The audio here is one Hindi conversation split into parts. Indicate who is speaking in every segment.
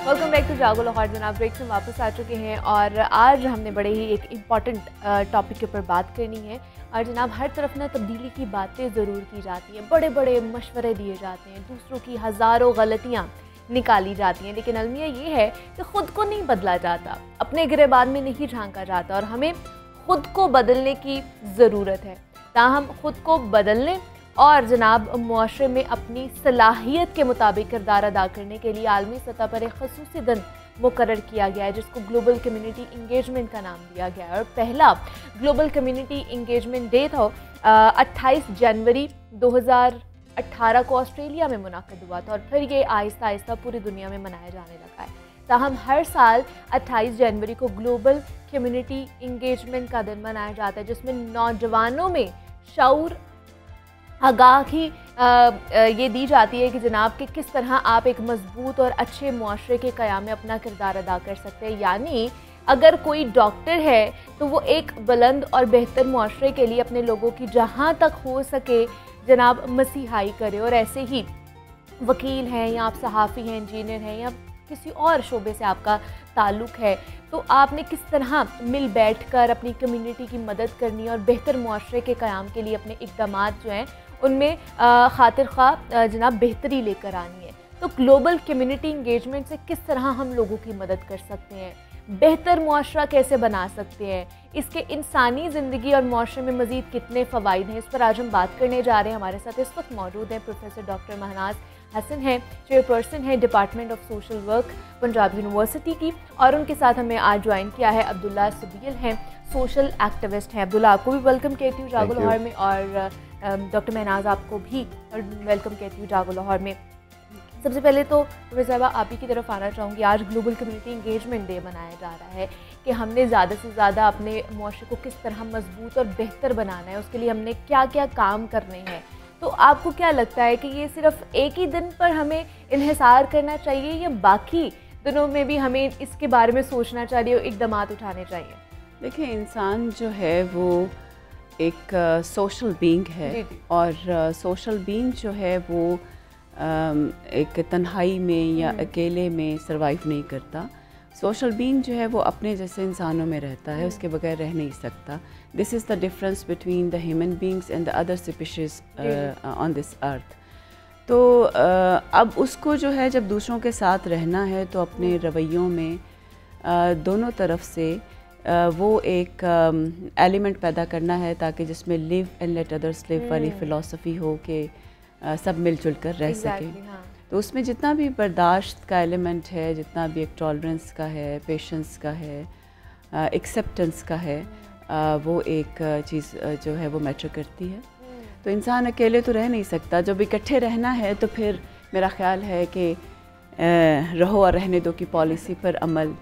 Speaker 1: वेलकम बैक टू जागो लाहौर। जनाब ब्रेक से वापस आ चुके हैं और आज हमने बड़े ही एक इम्पॉर्टेंट टॉपिक के ऊपर बात करनी है। और जनाब हर तरफ ना तब्दीली की बातें ज़रूर की जाती हैं, बड़े बड़े मशवरे दिए जाते हैं, दूसरों की हज़ारों गलतियाँ निकाली जाती हैं, लेकिन अलमिया ये है कि ख़ुद को नहीं बदला जाता, अपने गिरेबान में नहीं झांका जाता और हमें ख़ुद को बदलने की ज़रूरत है। ताहम ख़ुद को बदलने और जनाब मुआशरे में अपनी सलाहियत के मुताबिक किरदार अदा करने के लिए आलमी सतह पर एक खसूसी दिन मुकर्रर किया गया है, जिसको ग्लोबल कम्युनिटी इंगेजमेंट का नाम दिया गया है। और पहला ग्लोबल कम्युनिटी इंगेजमेंट डे था 28 जनवरी 2018 को ऑस्ट्रेलिया में मुनाकिद हुआ था और फिर ये आहिस्ता आहिस्ता पूरी दुनिया में मनाया जाने लगा है। ताहम हर साल 28 जनवरी को ग्लोबल कम्युनिटी इंगेजमेंट का दिन मनाया जाता है, जिसमें नौजवानों में शऊर आगाही ये दी जाती है कि जनाब कि किस तरह आप एक मजबूत और अच्छे मुआशरे के क़याम में अपना किरदार अदा कर सकते हैं। यानी अगर कोई डॉक्टर है तो वो एक बुलंद और बेहतर मुआशरे के लिए अपने लोगों की जहाँ तक हो सके जनाब मसीहाई करे। और ऐसे ही वकील हैं या आप सहाफ़ी हैं, इंजीनियर हैं या किसी और शोबे से आपका ताल्लुक़ है, तो आपने किस तरह मिल बैठ कर अपनी कम्युनिटी की मदद करनी है और बेहतर मुआशरे के क़याम के लिए अपने इक़दाम जो हैं उनमें खातिर ख्वाह जनाब बेहतरी लेकर आनी है। तो ग्लोबल कम्युनिटी इंगेजमेंट से किस तरह हम लोगों की मदद कर सकते हैं, बेहतर मुआशरा कैसे बना सकते हैं, इसके इंसानी ज़िंदगी और मुआशरे में मज़ीद कितने फ़वाइद हैं, इस पर आज हम बात करने जा रहे हैं। हमारे साथ इस वक्त मौजूद हैं प्रोफेसर डॉक्टर महनाज हसन हैं, चेयरपर्सन है department of social work Punjab university की, और उनके साथ हमें आज ज्वाइन किया है अब्दुल्ला सबील हैं, सोशल एक्टिविस्ट हैं। अब्दुल्ला आपको भी वेलकम कहती हूँ जागो लाहौर में, और डॉक्टर महनाज आपको भी वेलकम कहती हूँ जागो लाहौर में। सबसे पहले तो प्रोफेसर साहबा आप ही की तरफ आना चाहूँगी। आज ग्लोबल कम्युनिटी इंगेजमेंट डे मनाया जा रहा है कि हमने ज़्यादा से ज़्यादा अपने मुआशरे को किस तरह मजबूत और बेहतर बनाना है, उसके लिए हमने क्या क्या काम करने हैं। तो आपको क्या लगता है कि ये सिर्फ एक ही दिन पर हमें इन्हिसार करना चाहिए या बाकी दिनों में भी हमें इसके बारे में सोचना चाहिए और इक़दाम उठाने चाहिए?
Speaker 2: देखिए, इंसान जो है वो एक सोशल बीइंग है, जी जी। और सोशल बीइंग जो है वो एक तन्हाई में या अकेले में सरवाइव नहीं करता। सोशल बीइंग जो है वो अपने जैसे इंसानों में रहता है, उसके बगैर रह नहीं सकता। This is the difference between the human beings and the other species on this earth. तो अब उसको जो है जब दूसरों के साथ रहना है तो अपने रवैयों में दोनों तरफ से वो एक एलिमेंट पैदा करना है ताकि जिसमें live and let others live वाली फ़िलॉसफी हो कि सब मिलजुल कर रह सकें। हाँ। तो उसमें जितना भी बर्दाश्त का एलिमेंट है, जितना भी एक टॉलरेंस का है, पेशेंस का है, एक्सेप्टेंस का है, वो एक चीज़ जो है वो मैटर करती है। तो इंसान अकेले तो रह नहीं सकता, जब इकट्ठे रहना है तो फिर मेरा ख़्याल है कि रहो और रहने दो की पॉलिसी पर अमल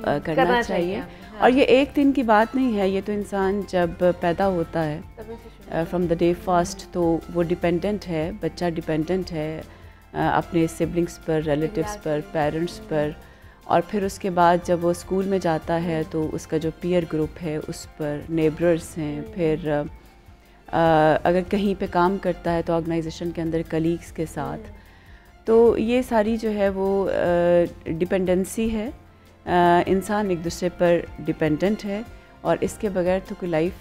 Speaker 2: करना चाहिए। हाँ। और ये एक दिन की बात नहीं है, ये तो इंसान जब पैदा होता है फ्रॉम द डे फर्स्ट तो वो डिपेंडेंट है, बच्चा डिपेंडेंट है अपने सिबलिंग्स पर, रिलेटिव्स पर, पेरेंट्स पर, और फिर उसके बाद जब वो स्कूल में जाता है तो उसका जो पीयर ग्रुप है उस पर, नेबर्स हैं, फिर अगर कहीं पे काम करता है तो ऑर्गेनाइजेशन के अंदर कलीग्स के साथ। तो ये सारी जो है वो डिपेंडेंसी है, इंसान एक दूसरे पर डिपेंडेंट है और इसके बगैर तो कोई लाइफ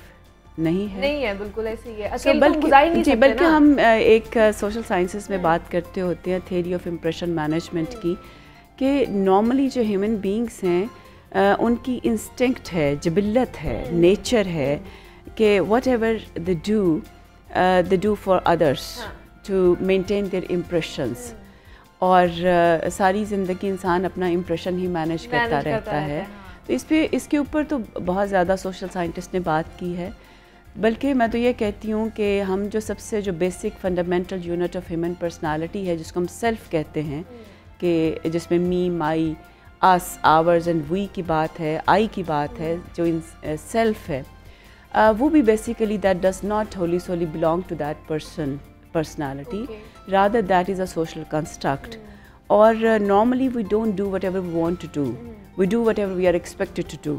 Speaker 2: नहीं है बिल्कुल ऐसे ही है। बल्कि हम एक सोशल साइंसेस में बात करते होते हैं थ्योरी ऑफ इम्प्रेशन मैनेजमेंट की, कि नॉर्मली जो ह्यूमन बीइंग्स हैं उनकी इंस्टिंक्ट है, जिबिल्लत है, नेचर है कि whatever they do for others to maintain their impressions, और सारी ज़िंदगी इंसान अपना इम्प्रेशन ही मैनेज करता रहता है। तो इसके ऊपर तो बहुत ज़्यादा सोशल साइंटिस्ट ने बात की है। बल्कि मैं तो ये कहती हूँ कि हम जो सबसे जो basic fundamental unit of human personality है, जिसको हम सेल्फ़ कहते हैं, कि जिसमें मी, माई, अस, आवर्स एंड वी की बात है, आई की बात है, जो इन सेल्फ़ है, वो भी basically that does not wholly solely belong to that personality. Rather that is a social construct. Or normally we don't do whatever we want to do. We do whatever we are expected to do.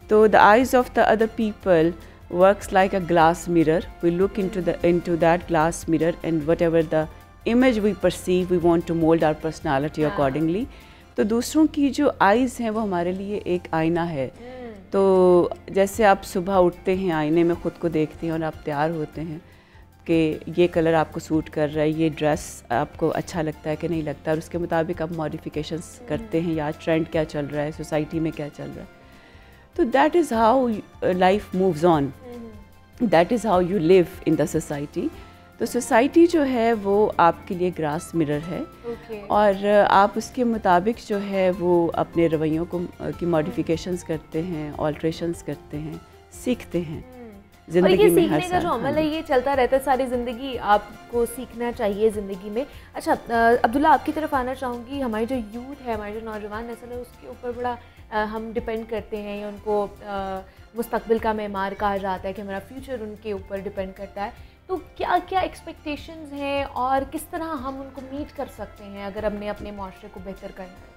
Speaker 2: So the eyes of the other people works like a glass mirror. We look into that glass mirror, and whatever the image we perceive, we want to mold our personality accordingly. तो दूसरों की जो आइज़ हैं वो हमारे लिए एक आईना है। तो जैसे आप सुबह उठते हैं, आईने में ख़ुद को देखते हैं और आप तैयार होते हैं कि ये कलर आपको सूट कर रहा है, ये ड्रेस आपको अच्छा लगता है कि नहीं लगता, और उसके मुताबिक आप मॉडिफिकेशंस करते हैं, या ट्रेंड क्या चल रहा है, सोसाइटी में क्या चल रहा है। तो that is how life moves on, that is how you live in the society. तो सोसाइटी जो है वो आपके लिए ग्रास मिरर है, और आप उसके मुताबिक जो है वो अपने रवैयों को की मॉडिफिकेशंस करते हैं, ऑल्ट्रेशंस करते हैं, सीखते हैं।
Speaker 1: ज़िंदगी में सीखने का जो अमल है ये चलता रहता है सारी ज़िंदगी, आपको सीखना चाहिए ज़िंदगी में। अच्छा अब्दुल्ला, आपकी तरफ आना चाहूँगी। हमारी जो यूथ है, हमारे जो नौजवान नस्ल है, उसके ऊपर बड़ा हम डिपेंड करते हैं, या उनको मुस्तकबिल का मेमार कहा जाता है कि हमारा फ्यूचर उनके ऊपर डिपेंड करता है। तो क्या क्या एक्सपेक्टेशंस हैं और किस तरह हम उनको मीट कर सकते हैं अगर हमने अपने माशरे को बेहतर करना है?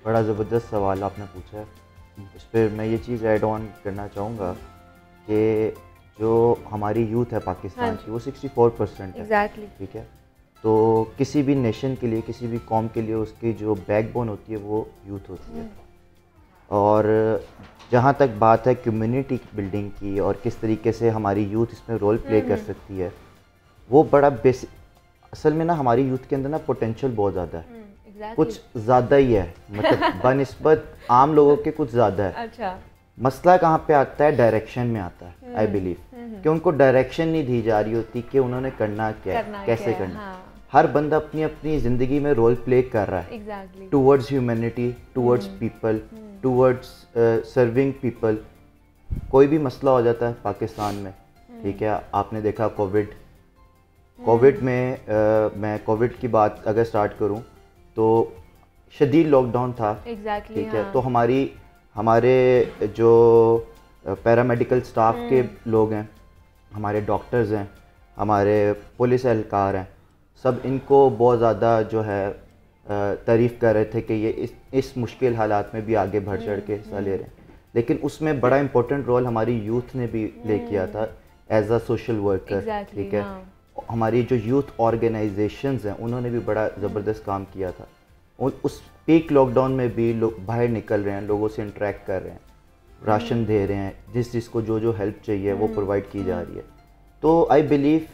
Speaker 3: बड़ा ज़बरदस्त सवाल आपने पूछा है। इस पर मैं ये चीज़ ऐड ऑन करना चाहूँगा कि जो हमारी यूथ है पाकिस्तान की, वो 64% है।
Speaker 1: एग्जैक्टली।
Speaker 3: ठीक है, तो किसी भी नेशन के लिए, किसी भी कौम के लिए उसकी जो बैकबोन होती है वो यूथ होती है। और जहाँ तक बात है कम्युनिटी बिल्डिंग की और किस तरीके से हमारी यूथ इसमें रोल प्ले कर सकती है, वो बड़ा बेसिक, असल में ना हमारी यूथ के अंदर ना पोटेंशियल बहुत ज़्यादा है। कुछ ज़्यादा ही है, मतलब बनिस्बत आम लोगों के कुछ ज़्यादा है।
Speaker 1: अच्छा। मसला
Speaker 3: कहाँ पे आता है? डायरेक्शन में आता है। आई बिलीव कि उनको डायरेक्शन नहीं दी जा रही होती कि उन्होंने करना क्या है, कैसे करना। हाँ। हर बंदा अपनी अपनी ज़िंदगी में रोल प्ले कर रहा है towards humanity, towards people, towards serving people. कोई भी मसला हो जाता है पाकिस्तान में, ठीक है, आपने देखा कोविड में मैं कोविड की बात अगर स्टार्ट करूं तो शदीद लॉकडाउन था। ठीक है, तो हमारे जो पैरामेडिकल स्टाफ के लोग हैं, हमारे डॉक्टर्स हैं, हमारे पुलिस एहलकार हैं, सब इनको बहुत ज़्यादा जो है तारीफ़ कर रहे थे कि ये इस मुश्किल हालात में भी आगे बढ़ चढ़ के हिस्सा ले रहे हैं। लेकिन उसमें बड़ा इम्पोर्टेंट रोल हमारी यूथ ने भी प्ले किया था एज अ सोशल वर्कर। ठीक है, हमारी जो यूथ ऑर्गेनाइजेशंस हैं उन्होंने भी बड़ा ज़बरदस्त काम किया था। उस पीक लॉकडाउन में भी लोग बाहर निकल रहे हैं, लोगों से इंटरेक्ट कर रहे हैं, राशन दे रहे हैं, जिसको जो हेल्प चाहिए वो प्रोवाइड की जा रही है। तो आई बिलीव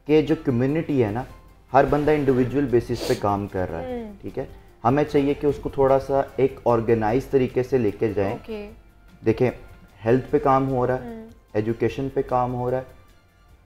Speaker 3: कि जो कम्युनिटी है ना, हर बंदा इंडिविजुअल बेसिस पे काम कर रहा है। ठीक है, हमें चाहिए कि उसको थोड़ा सा एक ऑर्गेनाइज तरीके से लेके जाएं। देखें, हेल्थ पे काम हो रहा है, एजुकेशन पे काम हो रहा है,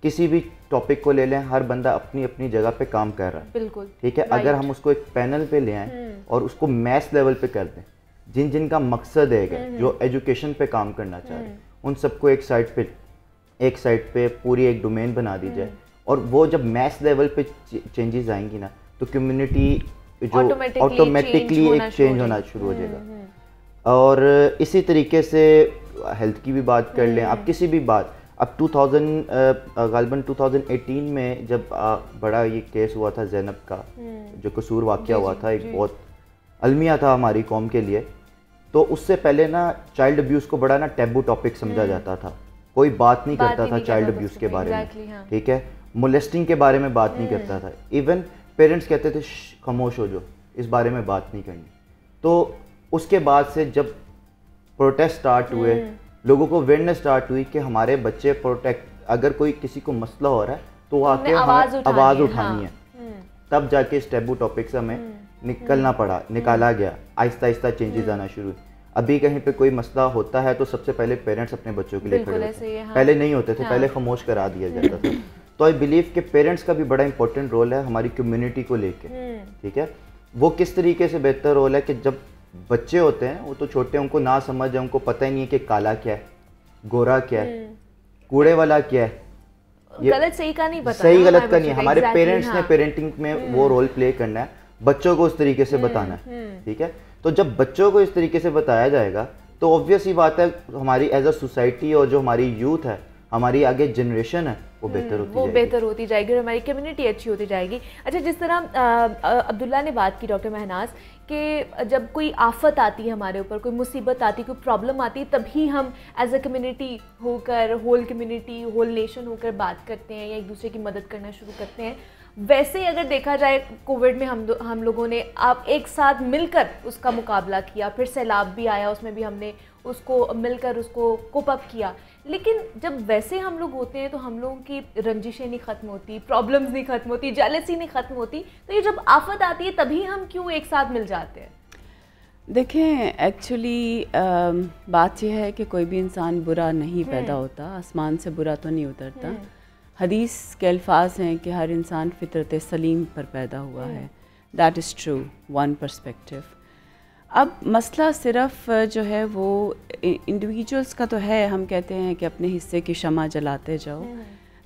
Speaker 3: किसी भी टॉपिक को ले लें, हर बंदा अपनी अपनी जगह पे काम कर रहा है। बिल्कुल ठीक है। अगर हम उसको एक पैनल पे ले आएँ और उसको मैस लेवल पे कर दें, जिन जिन का मकसद है जो एजुकेशन पे काम करना चाह रहे हैं, उन सबको एक साइड पे पूरी एक डोमेन बना दी जाए, और वो जब मैस लेवल पे चेंजेस आएंगी ना, तो कम्युनिटी जो ऑटोमेटिकली एक चेंज होना शुरू हो जाएगा। और इसी तरीके से हेल्थ की भी बात कर लें आप, किसी भी बात, अब गालिबन 2018 में जब बड़ा ये केस हुआ था ज़ैनब का, जो कसूर वाक़या हुआ था, एक बहुत अलमिया था हमारी कौम के लिए। तो उससे पहले ना चाइल्ड अब्यूज़ को बड़ा ना टैबू टॉपिक समझा जाता था, कोई बात नहीं करता था चाइल्ड अब्यूज़ के बारे में। ठीक है, मोलेस्टिंग के बारे में बात नहीं करता था, इवन पेरेंट्स कहते थे खामोश हो जाओ, इस बारे में बात नहीं करनी। तो उसके बाद से जब प्रोटेस्ट स्टार्ट हुए, लोगों को अवेयरनेस स्टार्ट हुई कि हमारे बच्चे अगर कोई किसी को मसला हो रहा है तो आके आवाज़ उठानी है, तब जाके इस टैबू टॉपिक से हमें निकाला गया, आहिस्ता आहिस्ता चेंजेस आना शुरू। अभी कहीं पे कोई मसला होता है तो सबसे पहले पेरेंट्स अपने बच्चों के लिए खड़े होते हैं, पहले नहीं होते थे, पहले खामोश करा दिया जाता था। तो आई बिलीव कि पेरेंट्स का भी बड़ा इंपॉर्टेंट रोल है हमारी कम्युनिटी को लेके। ठीक है, वो किस तरीके से बेहतर रोल है कि जब बच्चे होते हैं, वो तो छोटे, उनको ना समझ है, उनको पता ही नहीं है कि काला क्या है, गोरा क्या है, कूड़े वाला क्या है,
Speaker 1: गलत सही का नहीं पता,
Speaker 3: सही गलत का नहीं। हमारे पेरेंट्स ने पेरेंटिंग में वो रोल प्ले करना है, बच्चों को उस तरीके से बताना है। ठीक है, तो जब बच्चों को इस तरीके से बताया जाएगा तो ऑब्वियस ही बात है हमारी एज अ सोसाइटी और जो हमारी यूथ है, हमारी आगे जनरेशन है, वो बेहतर होती जाएगी और हमारी कम्युनिटी अच्छी होती जाएगी। अच्छा, जिस तरह अब्दुल्ला ने बात की, डॉक्टर महनाज, कि जब कोई आफत आती है हमारे ऊपर, कोई मुसीबत आती है, कोई प्रॉब्लम आती है, तभी हम एज अ कम्युनिटी होकर, होल कम्युनिटी, होल नेशन होकर बात करते हैं या एक दूसरे की मदद करना शुरू करते हैं।
Speaker 1: वैसे अगर देखा जाए कोविड में हम लोगों ने आप एक साथ मिलकर उसका मुकाबला किया, फिर सैलाब भी आया उसमें भी हमने उसको मिलकर उसको कोप अप किया, लेकिन जब वैसे हम लोग होते हैं तो हम लोगों की रंजिशें नहीं ख़त्म होती, प्रॉब्लम्स नहीं ख़त्म होती, जेलसी नहीं ख़त्म होती, तो ये जब आफत आती है तभी हम क्यों एक साथ मिल जाते हैं?
Speaker 2: देखें, एक्चुअली बात यह है कि कोई भी इंसान बुरा नहीं पैदा होता, आसमान से बुरा तो नहीं उतरता। हदीस के अल्फाज हैं कि हर इंसान फितरत सलीम पर पैदा हुआ है। That is true, one perspective. अब मसला सिर्फ जो है वो इंडिविजुअल्स का तो है, हम कहते हैं कि अपने हिस्से की शमा जलाते जाओ,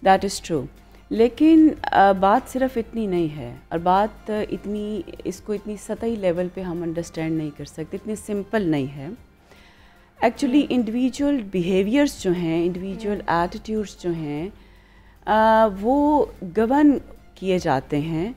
Speaker 2: दैट इज़ ट्रू, लेकिन बात सिर्फ इतनी नहीं है, और बात इसको इतनी सतही लेवल पे हम अंडरस्टैंड नहीं कर सकते, इतनी सिंपल नहीं है। एक्चुअली इंडिविजुअल बिहेवियर्स जो हैं, इंडिविजुअल एटीट्यूड्स जो हैं, वो गवर्न किए जाते हैं